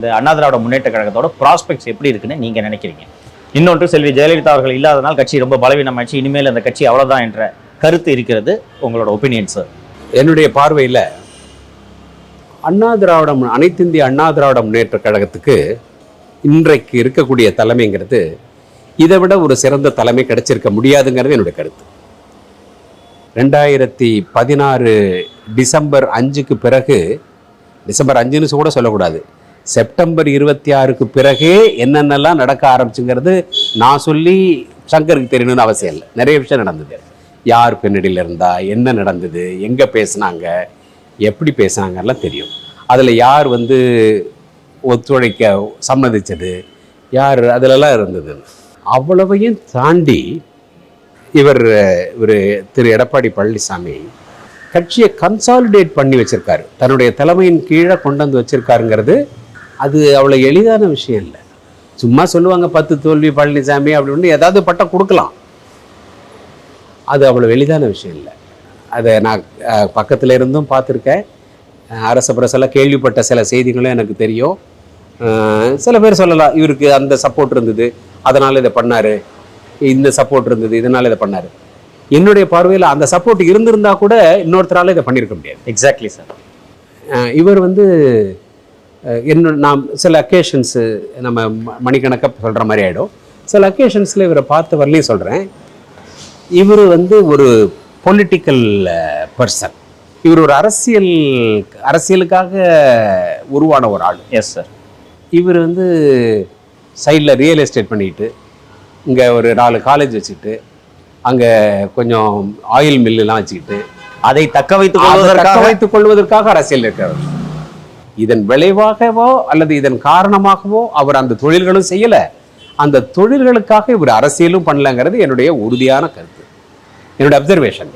இந்த அண்ணா திராவிட முன்னேற்ற கழகத்தோட ப்ராஸ்பெக்ட்ஸ் எப்படி இருக்குன்னு நீங்க நினைக்கிறீங்க? இன்னொன்று, செல்வி ஜெயலலிதா அவர்கள் இல்லாதனால் கட்சி ரொம்ப பலவீனமாச்சு, இனிமேல் அந்த கட்சி அவ்வளவுதான் என்ற கருத்து இருக்கிறது. உங்களோட ஒப்பீனியன் சார்? என்னுடைய பார்வையில் அனைத்து இந்திய அண்ணா திராவிட முன்னேற்ற கழகத்துக்கு இன்றைக்கு இருக்கக்கூடிய தலைமைங்கிறது இதை விட ஒரு சிறந்த தலைமை கிடைச்சிருக்க முடியாதுங்கிறது என்னுடைய கருத்து. 2016 டிசம்பர் 5க்கு பிறகு, டிசம்பர் 5ன்னு கூட சொல்லக்கூடாது, செப்டம்பர் 26க்கு பிறகே என்னென்னலாம் நடக்க ஆரம்பிச்சுங்கிறது நான் சொல்லி சங்கருக்கு தெரியணும்னு அவசியம் இல்லை. நிறைய விஷயம் நடந்தது. யார் பின்னணியில் இருந்தா, என்ன நடந்தது, எங்கே பேசுனாங்க, எப்படி பேசுனாங்கலாம் தெரியும். அதில் யார் ஒத்துழைக்க சம்மதிச்சது, யார் அதிலெல்லாம் இருந்தது. அவ்வளவையும் தாண்டி இவர் திரு எடப்பாடி பழனிசாமி கட்சியை கன்சாலிடேட் பண்ணி வச்சிருக்காரு, தன்னுடைய தலைமையின் கீழே கொண்டு வந்து வச்சிருக்காருங்கிறது அது அவ்வளோ எளிதான விஷயம் இல்லை. சும்மா சொல்லுவாங்க 10 தோல்வி பழனிசாமி அப்படின்னு ஏதாவது பட்டம் கொடுக்கலாம், அது அவ்வளோ எளிதான விஷயம் இல்லை. அதை நான் பக்கத்தில் இருந்தும் பார்த்துருக்கேன். அரச பிரசெல்லாம் கேள்விப்பட்ட சில செய்திகளும் எனக்கு தெரியும். சில பேர் சொல்லலாம் இவருக்கு அந்த சப்போர்ட் இருந்தது அதனால் இதை பண்ணார், இந்த சப்போர்ட் இருந்தது இதனால் இதை பண்ணார். என்னுடைய பார்வையில் அந்த சப்போர்ட் இருந்திருந்தா கூட இன்னொருத்தரால் இதை பண்ணியிருக்க முடியாது. Exactly sir. இவர் நாம் சில அக்கேஷன்ஸு நம்ம மணிக்கணக்காக சொல்கிற மாதிரி ஆகிடும். சில அக்கேஷன்ஸில் இவரை பார்த்த வரலையும் சொல்கிறேன், இவர் ஒரு பொலிட்டிக்கல் பர்சன். இவர் ஒரு அரசியலுக்காக உருவான ஒரு ஆள். Yes sir. இவர் சைடில் ரியல் எஸ்டேட் பண்ணிட்டு, இங்கே ஒரு 4 காலேஜ் வச்சுக்கிட்டு, அங்கே கொஞ்சம் ஆயில் மில்லுலாம் வச்சுக்கிட்டு அதை தக்க வைத்துக் கொள்வதற்காக அரசியல் இருக்கிறார். இதன் விளைவாகவோ அல்லது இதன் காரணமாகவோ அவர் அந்த தொழில்களும் செய்யலை, அந்த தொழில்களுக்காக இவர் அரசியலும் பண்ணலங்கிறது என்னுடைய உறுதியான கருத்து, என்னுடைய அப்சர்வேஷன்.